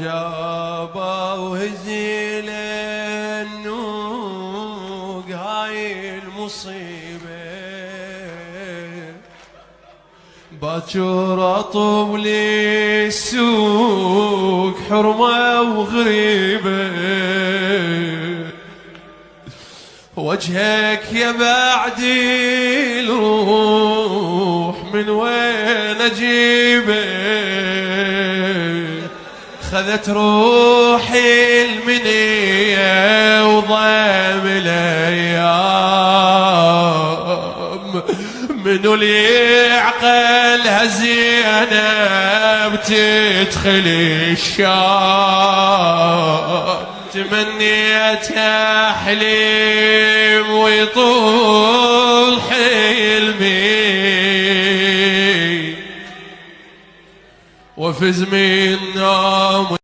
جابا وهزيل النوق هاي المصيبة باكر اطب لي السوق حرمة وغريبة وجهك يا بعدي الروح من وين اجيبه خذت روحي المنية وضام الايام منو اللي يعقلها زينب تدخل الشام تمنيت احلم ويطول حلمي وفز من نوم